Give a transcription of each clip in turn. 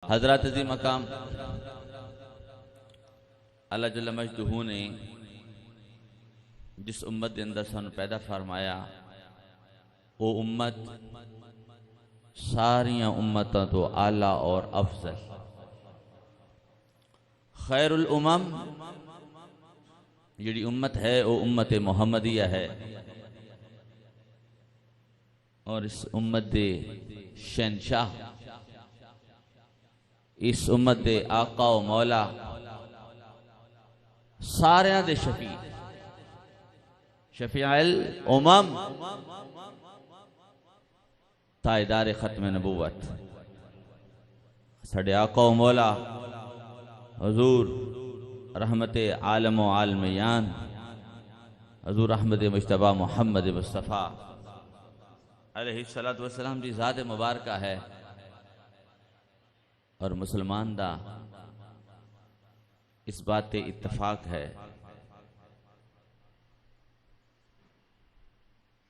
حضرات عظیم مقام اللہ جل مجدہ نے جس امت کے اندر سانو پیدا فرمایا وہ امت ساریاں امتوں تو اعلیٰ اور افضل، خیر الامم جڑی امت ہے وہ امت محمدیہ ہے، اور اس امت دے شہنشاہ، اس امت دے آقا و مولا، ساریاں دے شفیع الامم، تاجدار ختم نبوت، ساڈے آقا و مولا حضور رحمت عالم و عالمیان، حضور احمد مجتبی محمد مصطفیٰ علیہ السلام جی ذات مبارکہ ہے، اور مسلمان دا اس بات تے اتفاق ہے،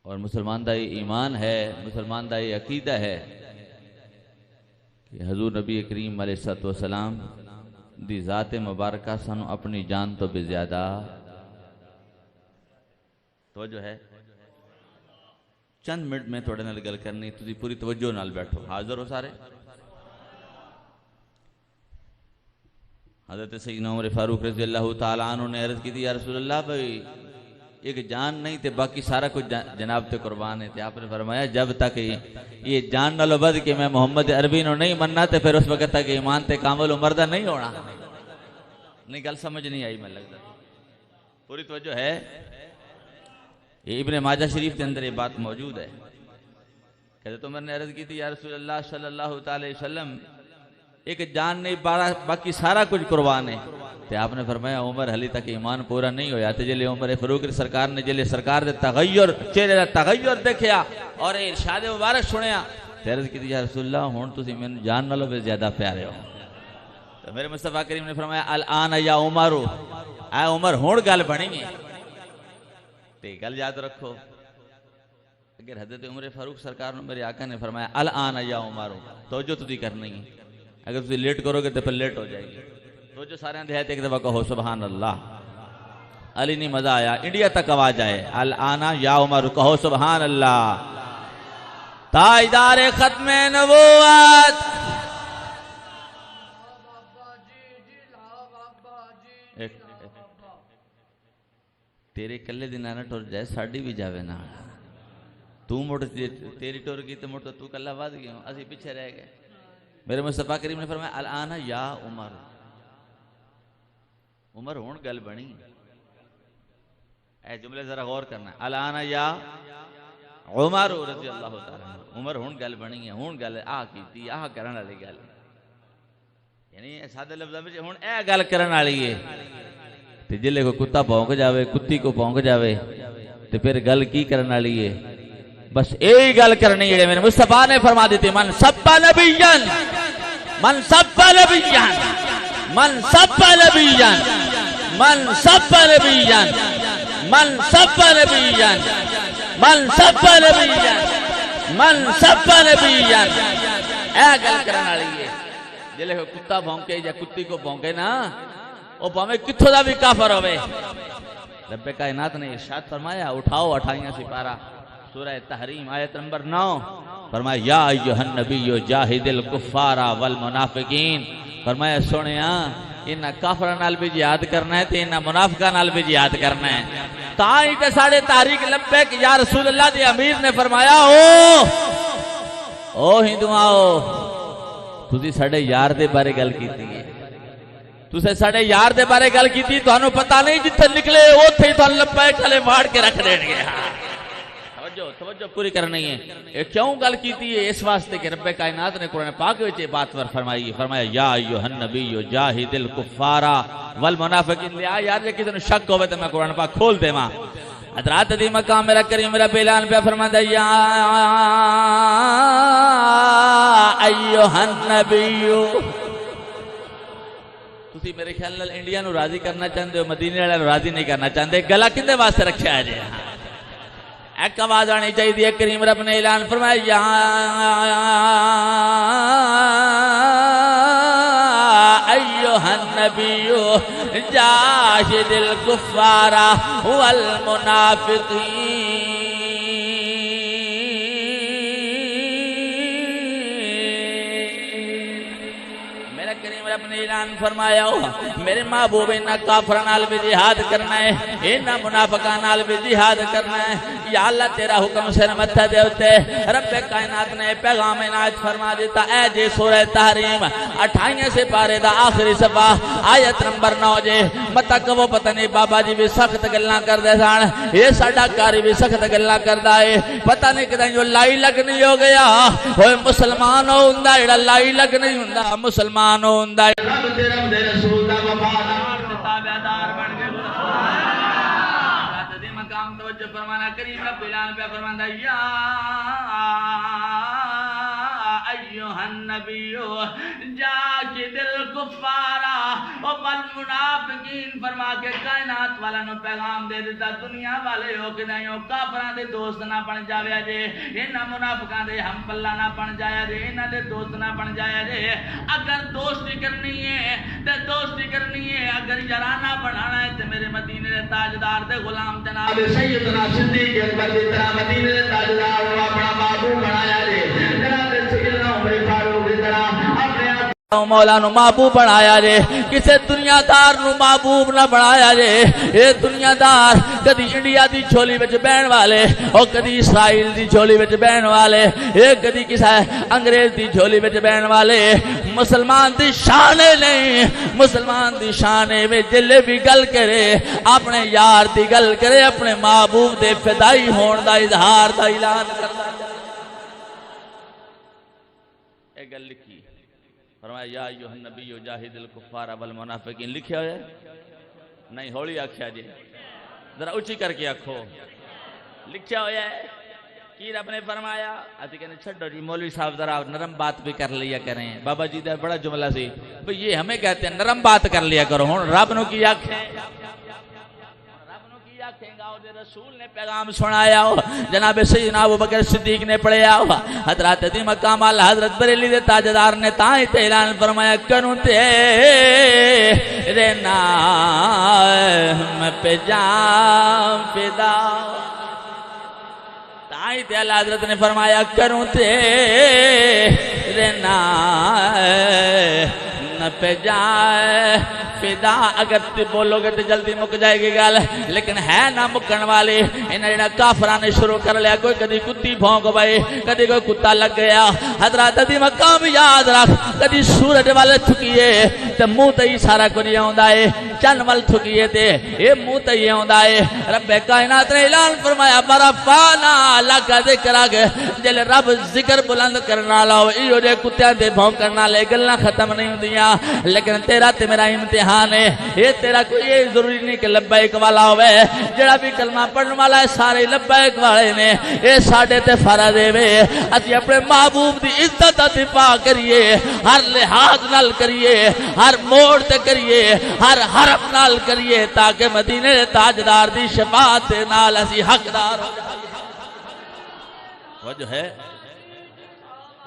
اور مسلمان دا یہ ایمان ہے، مسلمان دا یہ عقیدہ ہے کہ حضور نبی کریم علیہ السلام دی ذات مبارکہ سانو اپنی جان تو بھی زیادہ توجہ ہے۔ چند منٹ میں تھوڑے نال گل کرنی، تسی پوری توجہ نال بیٹھو، حاضر ہو سارے؟ حضرت سیدنا عمر فاروق رضی اللہ تعالیٰ عنہ نے عرض کی تھی یا رسول اللہ بھائی ایک جان نہیں تے باقی سارا کچھ جناب تے قربان ہے، تے آپ نے فرمایا جب تک یہ جان نہ لبد کہ میں محمد عربی نو نہیں مننا تے پھر اس وقت تک ایمان تے کامل مردہ نہیں ہونا۔ نہیں گل سمجھ نہیں آئی، میں لگتا پوری توجہ ہے؟ یہ ابن ماجہ شریف کے اندر یہ بات موجود ہے۔ حضرت عمر نے عرض کی تھی یا رسول اللہ صلی اللہ علیہ وسلم ایک جان نہیں باقی سارا کچھ قربان ہے، تے آپ نے فرمایا عمر حلی تک ایمان پورا نہیں ہویا، تے جلے عمر فاروق سرکار نے جلے سرکار دے تغیر چہرے دا تغیر دیکھیا اور ارشاد مبارک سنیا، تے عرض کی تھی یا رسول اللہ ہن تسی مینوں جان نالوں بھی زیادہ پیارے ہو۔ تو میرے مصطفیٰ کریم نے فرمایا الان یا عمر، اے عمر ہن گل بنی ہے، تے گل یاد رکھو اگر حضرت عمر فاروق سرکار نے میرے آقا نے فرمایا الان یا عمر توجہ تسی کرنی ہے، اگر تسی لیٹ کرو گے تو پھر لیٹ ہو جائے گی۔ توجہ سارے اندھے ہے ایک دفعہ کہو سبحان اللہ۔ علی نہیں مزہ آیا، انڈیا تک آواز آئے الان یا عمر کہو سبحان اللہ۔ تاجدار ختم نبوت تیرے کلے دن آنا ٹور جائے ساڑی بھی جاوے نا، تو موٹ تیری ٹور کی تو موٹ تو کلہ بات گیا ہوں، اسی پیچھے رہ گئے۔ میرے مصطفیٰ کریم نے فرمایا الان یا عمر، عمر ہون گل بنی، اے جملے ذرا غور کرنا، الان یا عمر رضی اللہ تعالیٰ عمر ہون گل بنی ہے، ہون گل کیتی کرن والی گل، یعنی سادے لفظاں وچ ہن اے گل کرن والی ہے، تے جلے کو کتا بھونک جاوے کتی کو بھونک جاوے تے پھر گل کی کرن والی ہے؟ بس یہی گل کرنی ہے۔ میرے مصطفیٰ نے فرما دیتے من سب نبیًا من سب نبیًا من سب نبیًا من سب نبیًا من سب نبیًا من سب نبیًا من سب نبیًا، اے گل کرن والی ہے۔ جلے کو کتا بھونکے یا کتی کو بھونکے نا، وہ پاویں کتھوں دا بھی کافر ہوئے، رب کائنات نے ارشاد فرمایا اٹھاؤ 28واں سپارہ سورہ تحریم آیت نمبر 9، فرمایا یا ایھا النبی جاہد الکفار والمنافقین، فرمایا سنیا انہاں کافراں نال بھی جہاد کرنا ہے تے انہاں منافقاں نال بھی جہاد کرنا ہے۔ تاں ہی تے ساڈے تحریک لبیک یا رسول اللہ دے امیر نے فرمایا او ہندواؤ تسی ساڈے یار دے بارے گل کیتی ہے، تسے ساڈے یار دے بارے گل کیتی، تانوں پتہ نہیں جتھے نکلے اوتھے ہی تانوں لپیٹ کھلے واڑ کے رکھ دین گے۔ توجہ پوری کرنی ہے۔ یہ کیوں گل کیتی ہے؟ اس واسطے کہ رب کائنات نے قرآن پاک وچ یہ بات فرمائی، فرمایا یا ایھا النبی جاہد الکفار والمنافقین۔ لیا یار جے کسی نوں شک ہوے تے میں قرآن پاک کھول دیواں۔ حضرات دی مقام میرا کریم میرا اعلان پہ فرماتا یا ایھا النبی، تسی میرے خیال نال انڈیا نو راضی کرنا چاہندے ہو، مدینے والے نو راضی نہیں کرنا چاہندے، گلا کدے واسطے رکھیا ہے جی؟ ایک آواز آنی چاہیے، کریم رب نے اعلان فرمایا یا ایھا النبی جاہد الکفار والمنافقین. اپنے اعلان فرمایا ہو میرے محبوب انہاں کافراں نال بھی جہاد کرنا ہے, انہاں منافقاں نال بھی جہاد کرنا ہے. یا اللہ تیرا حکم سر متھے دے اتے رب کائنات نے پیغام عنایت فرما دیتا. اے جے سورہ تحریم 28 سے پارے دا آخری صفحہ آیت نمبر 9 جے متا کو پتہ نہیں بابا جی بھی سخت گلاں کردے سن, یہ ساڈا کاری بھی سخت گلاں کردا ہے. پتہ نہیں کدیں جو لائی لگ نہیں ہو گیا ہوئے مسلمان ہوندا جڑا لائی لگ نہیں ہوندا مسلمان ہوندا. رب تے رب دے رسول دا وفادار تے تابعدار بن کے ذات دی مقام توجہ فرمانا. کریم رب اعلان پہ فرماندا یا ایھا النبی جاہد الکفار والمنافقین فرما کے کائنات والا نو پیغام دے دیتا. دنیا والے ہو کہ نہیں ہو کافراں دے دوست نہ بن جاویا جے, انہاں منافقاں دے ہم پلہ نہ بن جایا جے, انہاں دے دوست نہ بن جایا جے. اگر دوستی کرنی ہے تے دوستی کرنی ہے, اگر یارانہ بنانا ہے تے میرے مدینے دے تاجدار دے غلام جناب سیدنا صدیق اکبر دی طرح مدینے دے تاجدار کو اپنا محبوب بنایا جے. جناب سیدنا عمر فاروق دی طرح اپنے مولا نو محبوب بنایا جے. کسے دنیا دار نو محبوب نہ بنایا جے. اے دنیا دار کدی انڈیا دی جھولی وچ بہن والے او کدی اسرائیل دی جھولی وچ بہن والے, اے کدی کسے انگریز دی جھولی وچ بہن والے. مسلمان دی شان نہیں, مسلمان دی شان وچ جلے بھی گل کرے اپنے یار دی گل کرے اپنے محبوب دے فدائی ہون دا اظہار دا اعلان کردا. اے گل لکھی فرمایا یا ایھا النبی جاہد الکفار والمنافقین. لکھیا ہویا ہے نہیں, ہولی آکھیا جی, ذرا اونچی کر کے آکھو. لکھیا ہویا ہے کی رب نے فرمایا. اسی کہنے چھڈو جی مولوی صاحب ذرا نرم بات بھی کر لیا کریں. بابا جی دا بڑا جملہ سی بھئی یہ ہمیں کہتے ہیں نرم بات کر لیا کرو. ہن رب نو کی آکھیں, رسول نے پیغام سنایا ہو. جناب سیدنا ابوبکر صدیق نے پڑھیا ہو. حضرات دی مقام اعلی حضرت بریلی دے تاجدار نے تاں تے اعلان فرمایا کروں تیرے نام پہ جان فدا. تاں تے اعلی حضرت نے فرمایا کروں تیرے نام پہ جان فدا. اگر تے بولو گے تو جلدی مک جائے گی گل, لیکن ہے نہ مکن والی. انہیں جڑا کافراں نے شروع کر لیا, کوئی کدی کتی بھونک پئی, کدی کوئی کتا لگ گیا. حضرات دی مقام یاد رکھ, کدی سورج والے تھکیے تے منہ تے ہی سارا کچھ آوندا ہے, چن ول تھکیے تے اے منہ تے ہی آوندا ہے. رب کائنات نے اعلان فرمایا برفانا لک ذکرک. جل رب ذکر بلند کرن والا ہو ایو جے کتیاں دے بھونکن والے گلاں ختم نہیں ہوندیاں. لیکن تیرا تے میرا امتحان ہے. یہ تیرا کوئی یہ ضروری نہیں کہ لبیک والا ہوئے, جڑا بھی کلمہ پڑھن والا ہے سارے لبیک والے نے. یہ ساڈے تے فرض ہے اسی اپنے محبوب دی عزت دا دفاع کریے, ہر لحاظ نال کریے, ہر موڑ تے کریے, ہر حرف نال کریے, تاکہ مدینے دے تاجدار دی شفاعت نال اسی حقدار ہو جائے. وہ جو ہے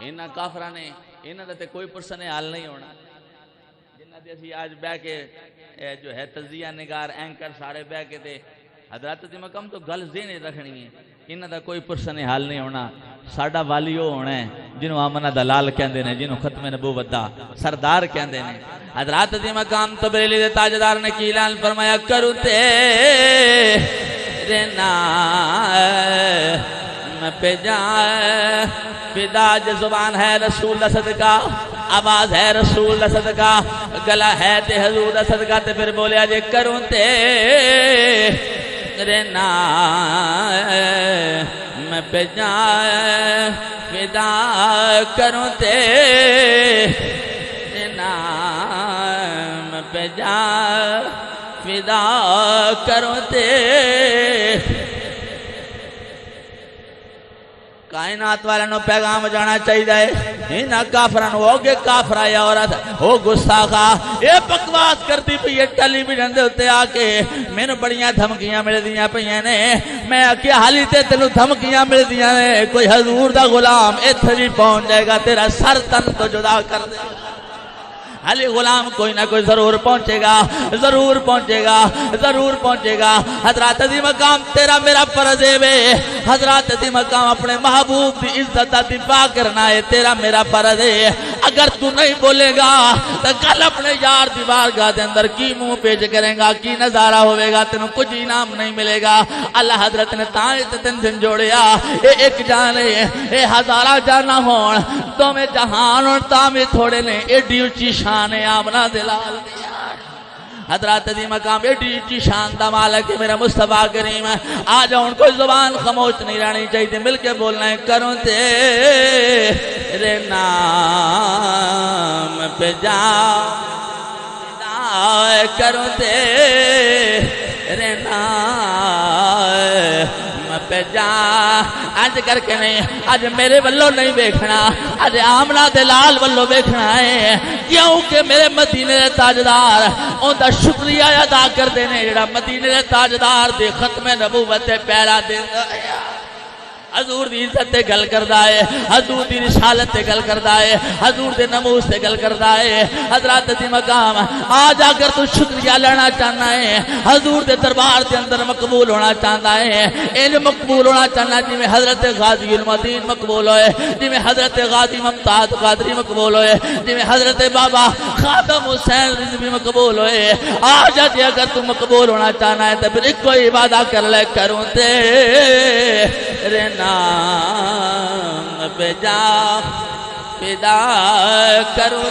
انہاں کافراں نے انہاں دا تے کوئی پرسن حال نہیں ہونا. اسی آج بہ کے جو ہے تجزیہ نگار اینکر سارے بہ کے دے حضرات دی مقام تو گل ذہن رکھنی ہے. انہاں دا کوئی پرسن حال نہیں ہونا. ساڈا والی وہ ہونا ہے جنہوں آمنہ دلال کہندے نے, جنہوں ختم نبوت دا سردار کہندے نے. حضرات دی مقام تو بریلی دے تاجدار نے کی اعلان فرمایا کروں تیرے نام پہ جان فدا. جو زبان ہے رسول دا صدقہ, آواز ہے رسول دا صدقہ, گلا ہے تے حضور دا صدقہ. تے پھر بولیا جے کروں تیرے نام پہ جان فدا. کروں تیرے نام پہ جان فدا. کروں تیرے کائنات والے نو پیغام جانا چاہیے. انہاں کافراں نو ہو گے کافرا یا عورت ہو گستاخا اے بکواس کرتی پئی ہے ٹیلی ویژن دے اوتے آ کے. مینوں بڑیاں دھمکیاں ملدیاں پیاں نے. میں آکھیا حالی تے تینوں دھمکیاں ملدیاں نے, کوئی حضور دا غلام ایتھے بھی پہنچ جائے گا تیرا سر تن تو جدا کر دے. علی غلام کوئی نہ کوئی ضرور پہنچے گا، ضرور پہنچے گا، ضرور پہنچے گا۔ حضرات دی مقام تیرا میرا فرض ہے، حضرات دی مقام اپنے محبوب دی عزت دا دفاع کرنا ہے، تیرا میرا فرض ہے۔ اگر تو نہیں بولے گا تو کل اپنے یار دی بارگاہ دے اندر کی منہ پیش کرے گا، کی نظارہ ہوئے گا، تینوں کچھ انعام نہیں ملے گا۔ اللہ حضرت نے تین دن جوڑیا، اے ایک جان ہے، اے ہزارہ جانا ہون، تو میں جہان اور تامے تھوڑے نے، ایڈی اچھی شان ہے آمنہ دلال دیا۔ حضرات دی مقام ایڈی اچھی شان دا مالک ہے میرا مصطفیٰ کریم۔ آ جاؤں کوئی زبان خاموش نہیں رہنی چاہیے، مل کے بولنا ہے، کروں تیرے نام پہ جاؤ، کروں تیرے نام پہ جا، آج کر کے نہیں، آج میرے والوں نہیں بیکھنا، آج آمنہ دلال والوں بیکھنا ہے، کیونکہ میرے مدینے دے تاجدار ان دا شکریہ ادا کر دینے، جڑا مدینے دے تاجدار دے ختم نبوت پہلا دن حضور دی عزت تے گل کردا ہے، حضور دی رسالت تے گل کردا ہے، حضور دے ناموس تے گل کردا ہے۔ حضرات دی مقام آج اگر تو شکریہ لینا چاہنا ہے، حضور دے دربار دے اندر مقبول ہونا چاہتا ہے، ان مقبول ہونا چاہنا جی میں حضرت غازی المدین مقبول ہوئے، جی میں حضرت غازی ممتاز قادری مقبول ہوئے، جی میں حضرت بابا خادم حسین رضوی مقبول ہوئے۔ آج اگر تو مقبول ہونا چاہنا ہے تو پھر ایک کوئی وعدہ کر لے، کروں تیرے نام پہ جا فدا کروں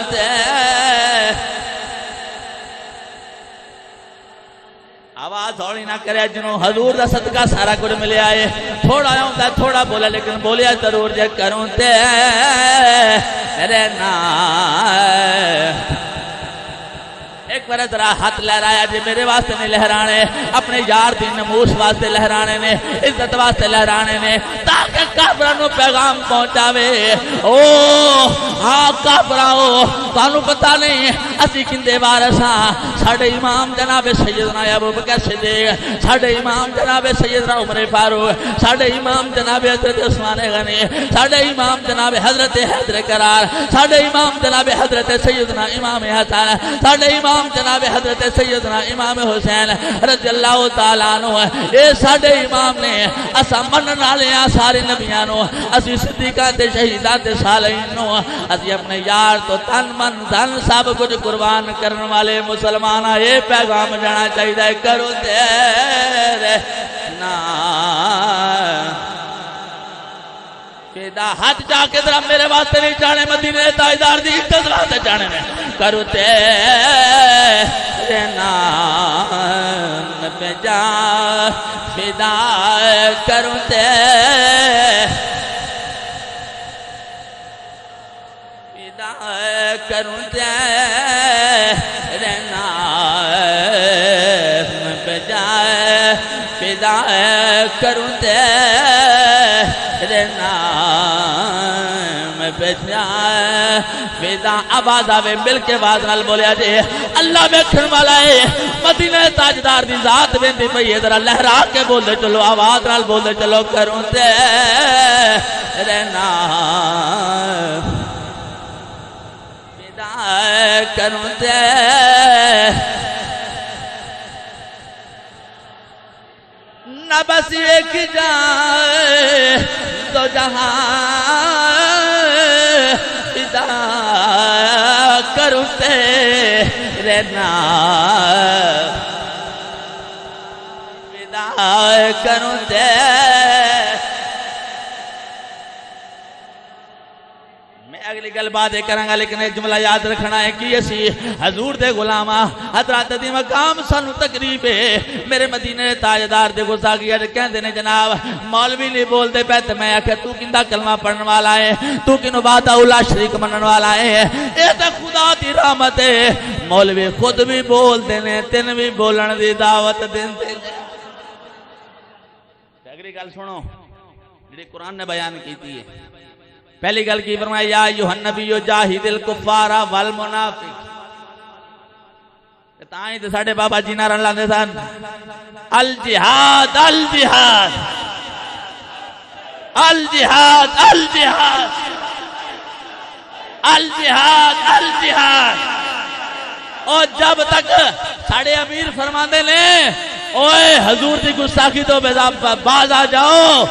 آواز ہوڑی نہ کرے، جنہوں حضور دا صدقہ سارا کچھ ملے آئے، تھوڑا ہوتا ہے تھوڑا بولا لیکن بولیا ضرور جے، کروں تیرے نام۔ ایک بار ذرا ہاتھ لہرایا جی، میرے واسطے نہیں لہرانے، اپنے یار دی نموس واسطے لہرانے نے، عزت واسطے لہرانے نے، تاکہ کافرانوں پیغام پہنچاوے۔ او ہاں کافراؤ، تانوں پتہ نہیں اسی کندے وارثاں، ساڈے امام جناب سیدنا ابوبکر صدیق، ساڈے امام جناب سیدنا عمر فاروق، ساڈے امام جناب حضرت عثمان غنی، ساڈے امام جناب حضرت حیدر قرار، ساڈے امام جناب حضرت سیدنا امام حسن، ساڈے امام جناب حضرت سیدنا امام حسین رضی اللہ تعالیٰ عنہ، اے ساڈے امام نے اسا منن والے ہاں سارے نبیاں نو، اسی صدیقاں تے شہیداں تے صالحین نو، اسی اپنے یار تو تن من دھن سب کچھ قربان کرن والے مسلمان ہاں۔ اے پیغام جانا چاہیے، کرو تیرے نام فدا، ہاتھ جا کے ذرا میرے واسطے نہیں جانے، مدینے تاجدار دی عزت واسطے جانے میں، کرو تیرے نام پہ جا فدا کرو فدا کرو تیرے نام پہ جا فدا کرو تیرے نام پہ جا فدا۔ آواز آوے مل کے آواز نال بولیا جے، اللہ ویکھن والا ہے، مدینے تاجدار دی ذات ویندی پئی ہے، ذرا لہرا کے بولے چلو، آواز نال بولے چلو، کروں تیرے نام فدا کروں نہ بس ایک جان دو جہاں فدا کروں تیرے نام فدا کروں اگلی گل بات کروں گا، لیکن ایک جملہ یاد رکھنا ہے کہ اسی حضور دے غلامہ حضرات دی مقام سانو تقریب ہے، میرے مدینے تاجدار دے گزا گیا کہندے نے جناب مولوی نہیں بول دے پہ تے میں آکھیا تو کیندا کلمہ پڑھن والا ہے، تو کینو وحدہ لا شریک منن والا ہے، اے تے خدا دی رحمت ہے، مولوی خود بھی بول دے نے، تین بھی بولن دی دعوت دیندے نے۔ اگلی گل سنو جڑی قرآن نے بیان کیتی ہے، پہلی گل کی فرمایا یا ایھا النبی جاہد الکفار والمنافق، تائیں تے ساڈے بابا جی نعرہ لاندے سن الجہاد الجہاد الجہاد الجہاد الجہاد الجہاد اور جب تک ساڑھے امیر فرماندے نے اوئے حضور دی گستاخی تو باز آ جاؤ،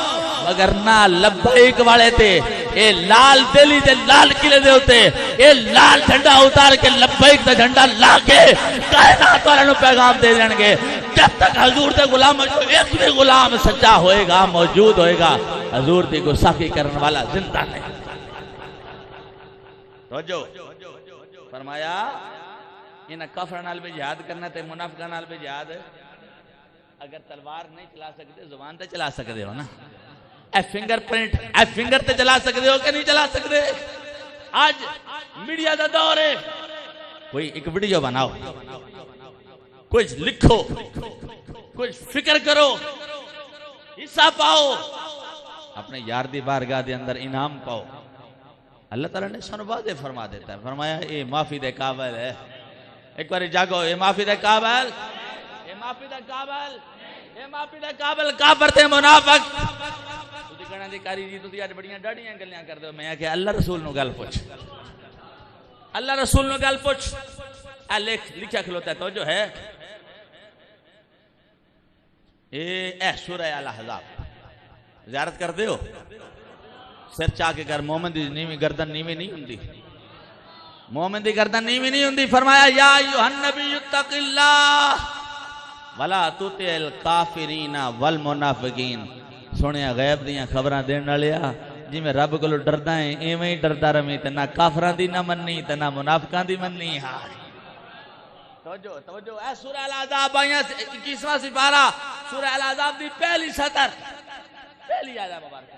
مگر نہ لبیک والے تے اے لال دلی تے لال قلعے دے ہوتے اے لال جھنڈا اتار کے لبیک دا جھنڈا لا کے کائنات والوں نو پیغام دے دین گے، جب تک حضور دے غلام ایک بھی غلام سچا ہوئے گا، موجود ہوئے گا، حضور دی گستاخی کرنے والا زندہ نہیں۔ توجہ فرمایا انہاں کافراں نال بھی جہاد کرنا تے منافقاں نال بھی جہاد، اگر تلوار نہیں چلا سکتے زبان تے چلا سکتے ہو نا، a finger print a finger تے چلا سکتے ہو کہ نہیں چلا سکتے؟ آج میڈیا دا دور ہے، کوئی ایک ویڈیو بناؤ، کچھ لکھو، کچھ فکر کرو، حصہ پاؤ، اپنے یار دی بارگاہ دے اندر انعام پاؤ۔ اللہ تعالیٰ نے سن واضح فرما دیتا ہے، فرمایا اے معافی دے قابل ہے، ایک بار جاگو، اے معافی دے قابل، اے معافی دے قابل، اے معافی دے قابل، کافر تے منافق۔ تسی کہنا دی کاری جی تسی اج بڑیاں ڈاڑیاں گلیاں کر دو، میں کہ اللہ رسول نو گل پوچھ، اللہ رسول نو گل پوچھ، اے لکھا کھلوتا ہے توجہ ہے، اے سورہ الاحزاب زیارت کر دے ہو، سر چاہ کے کر، مومن دی نیویں گردن نیویں نہیں ہوندی، مومن دی گردن نیویں نہیں ہوندی۔ فرمایا یا ایھا النبی اتق اللہ ولا تطع الکافرین والمنافقین۔ سنیا غیب دیاں خبراں دین والیا، جی میں رب کولوں ڈردا ہے ایویں ہی ڈردا رہویں، تے نہ کافراں دی نہ مننی تے نہ منافقاں دی مننی۔ توجہ توجہ، اے سورہ الاحزاب آیاں 21واں سپارہ، سورہ الاحزاب دی پہلی سطر، پہلی آیت مبارکہ۔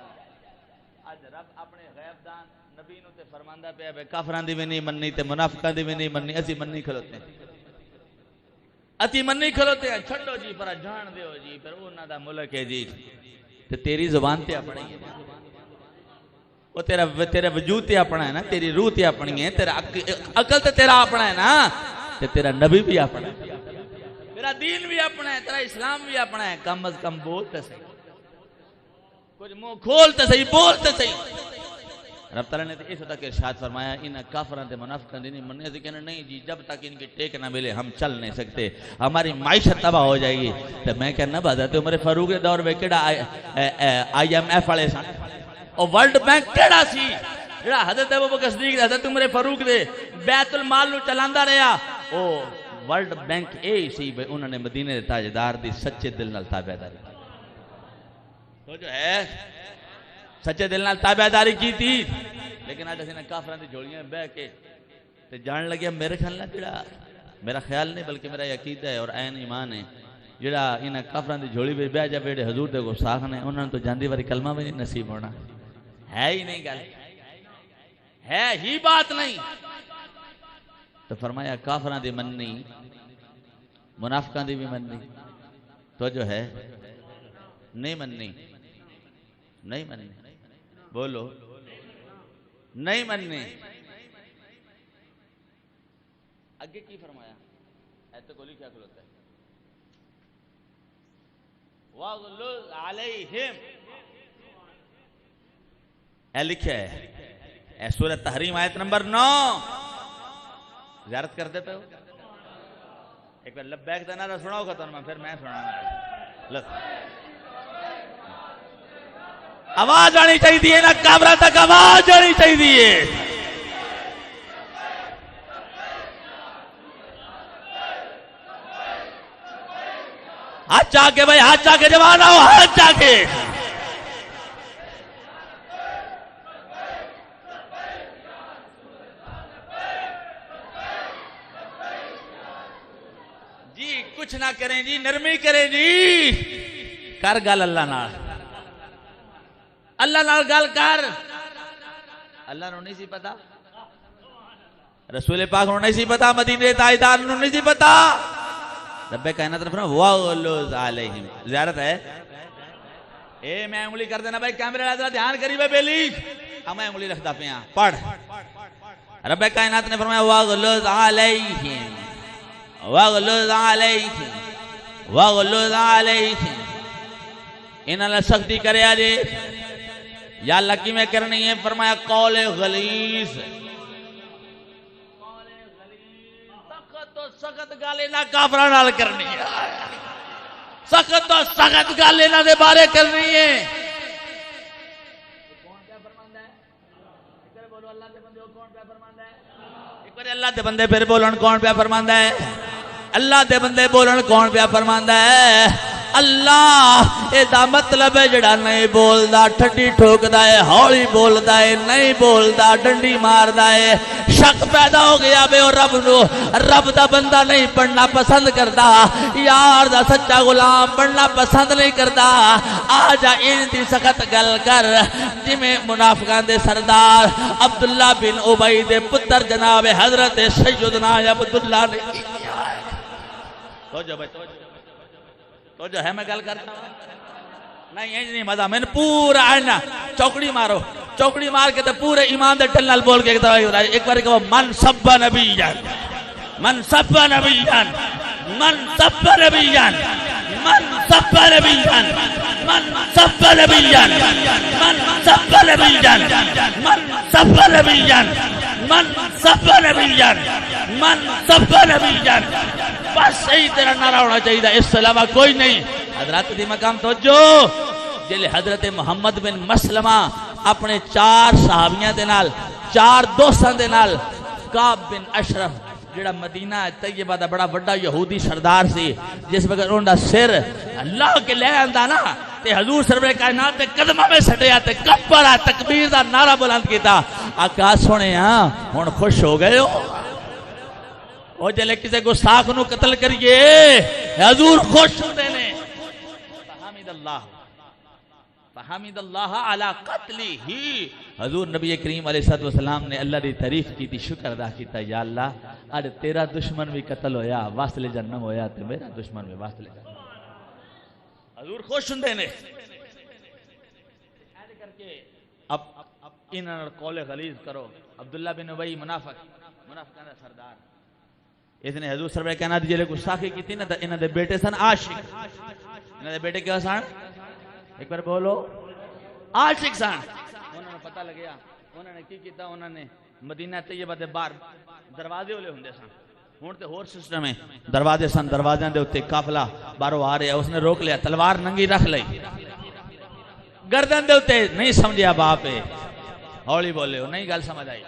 آج رب اپنے غیب دان نبی نو تے فرماندا پیا بے کافراں دی بھی نہیں مننی تے منافقاں دی بھی نہیں مننی، اسی مننی کھلوتے ہیں، اتی مننی کھلوتے ہیں، چھڈو جی پر جان دیو جی، پر انہاں دا ملک ہے جی، تے تیری زبان تے اپنی ہے، وہ تیرا وجود تے اپنا ہے نا، تیری روح تے اپنی ہے، تیرا عقل تے تیرا اپنا ہے نا، تے تیرا نبی بھی اپنا ہے، تیرا دین بھی اپنا ہے، تیرا اسلام بھی اپنا ہے، کم از کم بول تے صحیح، کچھ منہ کھول تے صحیح، بول تے صحیح۔ رب تعالیٰ نے اس تک ارشاد فرمایا ان کافراں تے منافقاں دی نہیں مننے، سے کہنا نہیں جی جب تک ان کی ٹیک نہ ملے ہم چل نہیں سکتے، ہماری معیشت تباہ ہو جائے گی۔ تو میں کہنا حضرت عمر فاروق کے دور میں کیڑا IMF والے سن، اور ورلڈ بینک کیڑا سی جڑا حضرت ابوبکر صدیق حضرت عمر فاروق دے بیت المال نو چلاندا رہیا، او ورلڈ بینک اے سی بھئی انہوں نے مدینے دے تاجدار دی سچے دل نال تابعداری کی، تو جو ہے سچے دل نال تابعداری کی تھی، لیکن آج اسے کافراں دی جھولیاں بہ کے تے جان لگیا، میرے خیال نہ جڑا، میرا خیال نہیں بلکہ میرا عقیدہ ہے اور عین ایمان ہے، جڑا انہاں کافراں دی جھولی وچ بہ جا بیڑے حضور دے گستاخ نے، انہاں تو جاندی واری کلمہ بھی نہیں نصیب ہونا، ہے ہی نہیں گل، ہے ہی بات نہیں۔ تو فرمایا کافراں دی مننی، منافقاں دی بھی مننی، تو جو ہے نہیں مننی، نہیں مننی، بولو نہیں مننی۔ اگے کی فرمایا؟ ایسے کو لکھا کھلوتا ہے وَغْلُظْ عَلَيْهِمْ، اے لکھا ہے اے سورہ تحریم آیت نمبر 9، زیارت کر دیتے ہو؟ ایک بار لبیک دا نعرہ سناؤ گا تو پھر میں سناؤں گا، آواز آنی چاہیے نا، کابرہ تک آواز آنی چاہیے۔ ہاتھ چاہ کے بھائی، ہاتھ چاہ کے جوان آؤ، ہاتھ چاہ کے۔ جی کچھ نہ کریں جی، نرمی کریں جی، کر گل اللہ نال، اللہ نال گل کر۔ اللہ نو نہیں سی پتا، رسول پاک نو نہیں سی پتا، مدینے تاجدار نو نہیں سی پتا، رب کائنات نے فرمایا وَغْلُظْ عَلَيْهِمْ، زیارت ہے۔ اے میں انگلی کر دینا بھائی، کیمرے والا دھیان کری بھائی بیلی، میں انگلی رکھتا پیا، پڑھ۔ رب کائنات نے فرمایا وَغْلُظْ عَلَيْهِمْ وَغْلُظْ عَلَيْهِمْ وَغْلُظْ عَلَيْهِمْ، انہاں نے سختی کرے آجے، یا اللہ کی میں کرنی ہے؟ فرمایا قول غلیظ، سخت تو سخت گل انہاں کافراں نال کرنی ہے، سخت تو سخت گل انہاں دے بارے کرنی ہے۔ کون کیا فرماندا ہے؟ ایک بار بولو اللہ دے بندے کون کیا فرماندا ہے؟ ایک بار اللہ دے بندے پھر بولن کون پیا فرماندا ہے؟ اللہ دے بندے بولن کون پیا فرماندا ہے؟ اللہ اے دا مطلب ہے جڑا نہیں بولدا ٹھڈی ٹھوکدا ہے، ہولی بولدا ہے، نہیں بولدا ڈنڈی ماردا ہے۔ شک پیدا ہو گیا بے اور رب دا بندہ نہیں پڑھنا پسند کردا، یار دا سچا غلام پڑھنا پسند نہیں کردا۔ آ جا ان دی سخت گل کر جویں منافقاں دے سردار عبداللہ بن ابی دے پتر جناب حضرت سیدنا عبداللہ نے تو جو ہے میں گل کرتا نہیں ہے نہیں مزہ میں نے پورا آئنا چوکڑی مارو، چوکڑی مار کے تو پورے ایمان دے ٹل نال بول کے ایک بار کہو من سب نبی جان، من سب نبی جان، من سب نبی جان، من سب نبی جان، من سب نبی جان، من سب نبی جان، من سب نبی جان، من سب نبی جان، من سب نبی جان۔ بس صحیح تیرا نعرہ ہونا چاہیے، اس سے علاوہ کوئی نہیں۔ حضرات دی مقام توجہ، جلے حضرت محمد بن مسلمہ اپنے 4 صحابیاں دے نال 4 دوستاں دے نال کعب بن اشرف جڑا مدینہ طیبہ دا بڑا بڑا یہودی سردار سی، جس وقت انہوں دا سر اللہ کے لے آندہ نا تے حضور سرور کائنات تے قدمہ میں سٹیا تے کبرہ تکبیر دا نعرہ بلند کیتا۔ آقا سونے ہاں ہن خوش ہو گئے ہو؟ او جلے کسے گستاخ نو قتل کریے حضور خوش ہوتے نے۔ فحمد اللہ، فحمد اللہ علی قتلی ہی، حضور نبی کریم علیہ السلام نے اللہ دی تعریف کی تھی، شکر ادا کیتا، یا اللہ اج تیرا دشمن بھی قتل ہویا واسطے جہنم ہویا تے میرا دشمن بھی واسطے جہنم۔ حضور خوش ہوندے نے۔ ایسے کر کے اب انہاں نال قول غلیظ کرو۔ عبداللہ بن ابی منافقاں دا سردار، اس نے حضور سرور کائنات جلے گستاخی کی تھی نا تو انہاں دے بیٹے سن عاشق، انہاں دے بیٹے کیا سن؟ ایک بار بولو عاشق سن۔ انہوں نے پتہ لگیا، انہوں نے کی کیتا، انہوں نے مدینہ طیبہ دے باہر دروازے والے ہوندے سن، ہن تے ہور سسٹم ہے، دروازے سن، دروازیاں دے اوتے قافلہ باہروں آ رہا، اس نے روک لیا، تلوار ننگی رکھ لئی گردن دے اوتے، نہیں سمجھیا باپ ہے، ہولی بولے ہو، نہیں گل سمجھ آئی،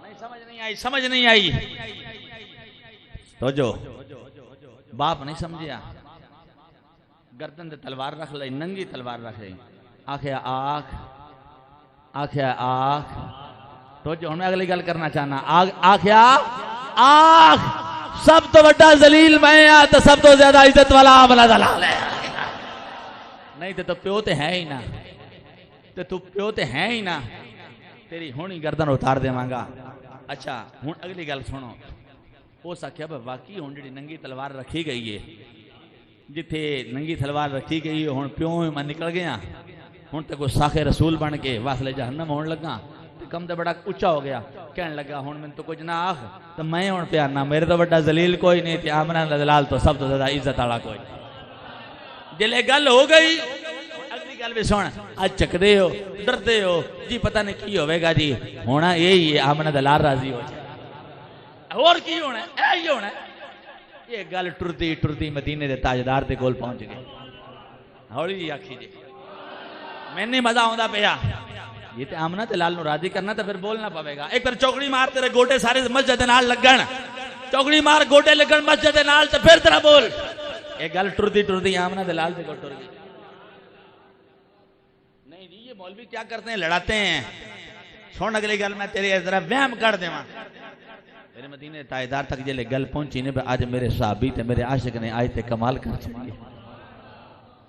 نہیں سمجھ نہیں آئی، سمجھ نہیں آئی تو جو باپ نہیں سمجھیا، گردن دے تلوار رکھ لئی، ننگی تلوار رکھ لئی، آکھیا آکھ، آکھیا آکھ تو جو ہم نے اگلی گل کرنا چاہنا، آکھیا آکھ سب تو بڑا ذلیل میں آ تو سب تو زیادہ عزت والا آملہ دلال ہے، نہیں تو پیو تے ہے ہی نا، تو پیو تے ہے ہی نا، تیری ہونی گردن اتار دے مانگا۔ اچھا ہون اگلی گل سنو، ہو سکیا بھئی واقعی ہون جڑی ننگی تلوار رکھی گئی ہے، جتھے ننگی تلوار رکھی گئی ہے ہون پیوں میں نکل گیا، ہون تے کوئی ساخ رسول بن کے واصل جہنم ہون لگا، کم تے بڑا اچھا ہو گیا، کہنے لگا ہون میں تو کچھ نہ آخ، تو میں ہون پیارنا، میرے تو بڑا ذلیل کوئی نہیں تھی، آمنہ دلال تو سب تو زیادہ عزت آڑا کوئی، جلے گل ہو گئی، اگلی گل بھی سن، آج چک دے ہو، ڈر دے ہو، جی پتہ نہیں کی ہوئے گا جی، ہونا یہی ہے آمنہ دلال راضی ہو جائے، اور کی ہونا ہے، ایہی ہونا ہے، یہ گل ٹردی ٹردی مدینے دے تاجدار دے کول پہنچ گئے، ہولی جی آکھی جی، میں نہیں مزہ ہوندا پیا، یہ تے آمنہ دلال نو راضی کرنا تو پھر بولنا پاوے گا، ایک بار چوکڑی مار تیرے گوٹے سارے مسجد نال لگن، چوکڑی مار گوٹے لگن مسجد نال تو پھر تیرا بول، ایک گل ٹردی ٹردی آمنہ دلال دے کول ٹر گئی، نہیں جی یہ مولوی کیا کرتے ہیں، لڑاتے ہیں، سن اگلی گل میں تیری ذرا وہم کر دے ماں، میرے مدینے تاجدار تک جلے گل پہنچی نے آج میرے صحابی تے میرے عاشق نے آئے تے کمال کر چھڑی،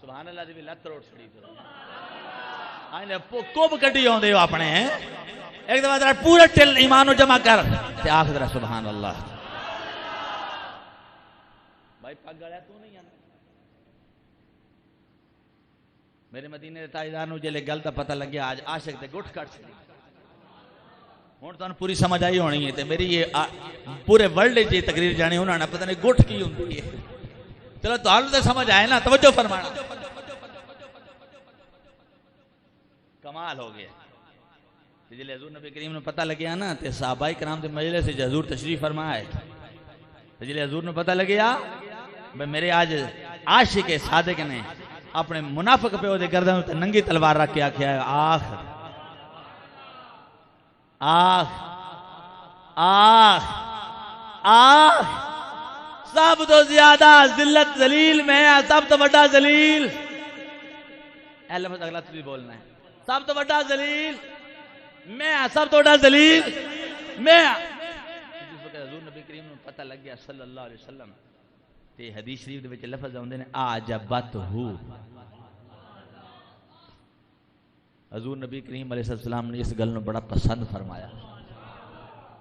سبحان اللہ دی بھی لت روڑ چھڑی، آئینے کوب کٹی ہوں دے ہو اپنے ہیں، ایک دفعہ ذرا پورے ٹل ایمانو جمع کر تے آخ ذرا سبحان اللہ، بھائی پاک گڑیا تو نہیں آنا، میرے مدینے تاجدار نو جلے گل تا پتہ لگیا آج عاشق تے گھٹ کٹ چھڑی، ہون تو پوری سمجھ آئی ہونی ہے تے میری یہ پورے ورلڈ جی تقریر جانی ہونا نا پتہ نہیں گھٹ کی ہوندی ہے، چلو تو حال تے سمجھ آئے نا، توجہ فرمانا، کمال ہو گیا، جلے حضور نبی کریم نے پتہ لگیا نا تے صحابہ کرام دے مجلس سے حضور تشریف فرمائے، جلے حضور نے پتہ لگیا بھئی میرے آج عاشق صادق نے اپنے منافق پہ وہ دے گردن تے ننگی تلوار رکھ کے آکھیا ہے آخ آخ آخ آخ سب تو زیادہ ذلت ذلیل میں ہے، سب تو بڑا ذلیل اے لفظ اگلا تو بھی بولنا ہے، سب تو بڑا ذلیل میں، سب تو بڑا ذلیل میں۔ جس وقت حضور نبی کریم نے پتہ لگ گیا صلی اللہ علیہ وسلم تے حدیث شریف دے وچ لفظ آوندے نے اعجبت ہو، حضور نبی کریم علیہ السلام نے اس گل نو بڑا پسند فرمایا،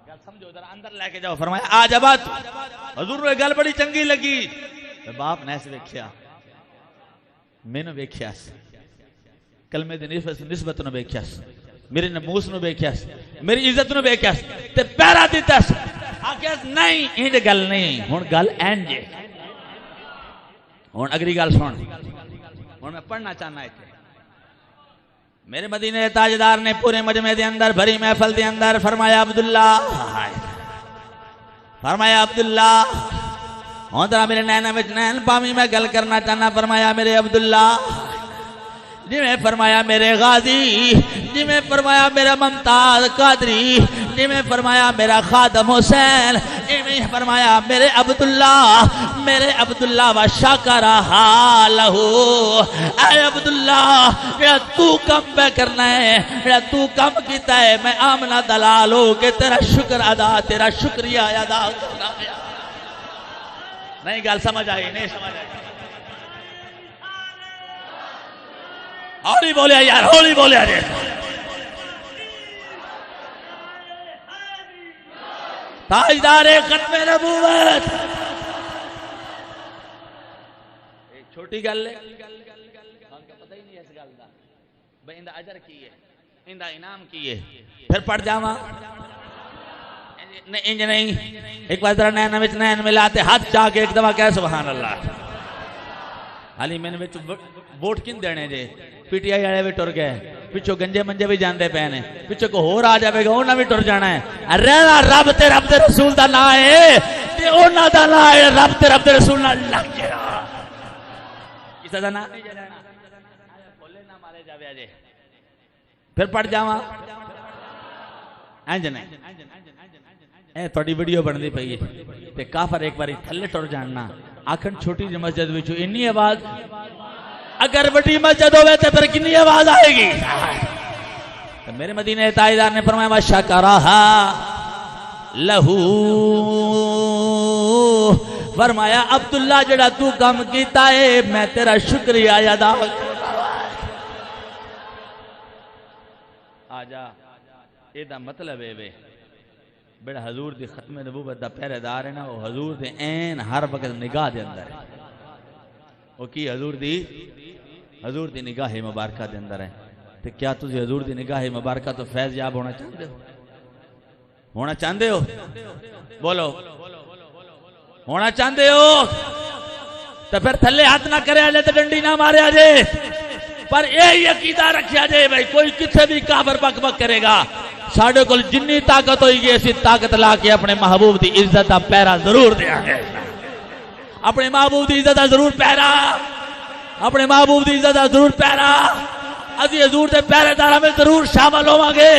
گل سمجھو ذرا اندر لے کے جاؤ، فرمایا اعجبت، حضور نے گل بڑی چنگی لگی، باپ نے ایسے ویکھیا مینوں ویکھیا کلمے دی نسبت نو ویکھیا میرے ناموس نو ویکھیا میری عزت نو ویکھیا تے پیرا دتا آکھیا نہیں اینج گل نہیں، ہن گل اینج ہے، ہن اگلی گل سن، ہن میں پڑھنا چاہنا ہے میرے مدینے تاجدار نے پورے مجمع دے اندر بھری محفل دے اندر فرمایا عبداللہ، فرمایا عبداللہ، ہوں ترا میرے نین وچ نین پاویں میں گل کرنا چاہنا، فرمایا میرے عبداللہ، جی میں فرمایا میرے غازی، جی میں فرمایا میرا ممتاز قادری، جی میں فرمایا میرا خادم حسین، جی میں فرمایا میرے عبداللہ و شاکرہ لہو، اے عبداللہ میرا تو کم پہ کرنا ہے، میرا تو کم کیتا ہے، میں آمنہ دلال ہو کہ تیرا شکر ادا، تیرا شکریہ ادا کرنا ہے۔ نہیں گل سمجھ آئی، نہیں سمجھ آئی، ہولی بولیا یار، ہولی بولیا جی، تاجدار ختم نبوت۔ ایک چھوٹی گل ہے، پتہ ہی نہیں اس گل دا بھئی اندا اجر کی ہے، اندا انعام کی ہے، پھر پڑھ جاواں انج نہیں، ایک بار ذرا نین وچ نین ملاتے ہاتھ چاہ کے ایک دفعہ کہہ سبحان اللہ۔ حالی میں نے ووٹ کن دینے جے، پی ٹی آئی والے بھی ٹر گئے، پچھو گنجے منجے بھی جاندے پے نے، پچھو کو ہور آ جاوے گا انہاں بھی ٹر جانا ہے، رہنا رب تے رسول دا نام ہے تے انہاں دا نام ہے رب تے رسول نال لگ جا، کسے دا نام نہیں جانا، بولے نہ مارے جاوے اجے، پھر پڑھ جاواں انج نہیں، اے تھوڑی ویڈیو بندی پئی ہے تے کافر ایک باری تھلے ٹر جاننا، آکھن چھوٹی جی مسجد وچوں انی آواز، اگر بڑی مسجد ہوئے تو پھر کنی آواز آئے گی؟ تو میرے مدینہ تاجدار نے فرمایا وَشَكَرَهَا لَهُ، فرمایا عبداللہ جڑا تو کام کیتا ہے میں تیرا شکریہ ادا آجا، یہ دا مطلب ہے بڑا حضور دی ختم نبوت دا پہرے دار ہے نا، وہ حضور دے این ہر وقت نگاہ دے اندر ہے، وہ کی حضور دی نگاہ مبارکہ دے اندر ہے، تو کیا تجھے حضور دی نگاہ مبارکہ تو فیض یاب ہونا چاہتے ہو؟ ہونا چاہتے ہو؟ بولو ہونا چاہتے ہو؟ تو پھر تھلے ہاتھ نہ کرے آجے تو ڈنڈی نہ مارے آجے، پر یہ عقیدہ رکھیا جائے بھائی کوئی کتھے بھی کافر بک بک کرے گا، ساڑھے کل جنی طاقت ہوئی گی اسی طاقت لا کے اپنے محبوب دی عزت دا پیرا ضرور دیا گے، اپنے محبوب دی عزت دا ضرور پیرا، اپنے محبوب دی عزت دا ضرور پیرا، اسی حضور دے پیرے دارہ میں ضرور شامل ہوں گے،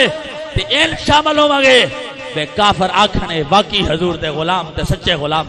تے ان شامل ہوں گے بے کافر آکھنے واقعی حضور دے غلام تے سچے غلام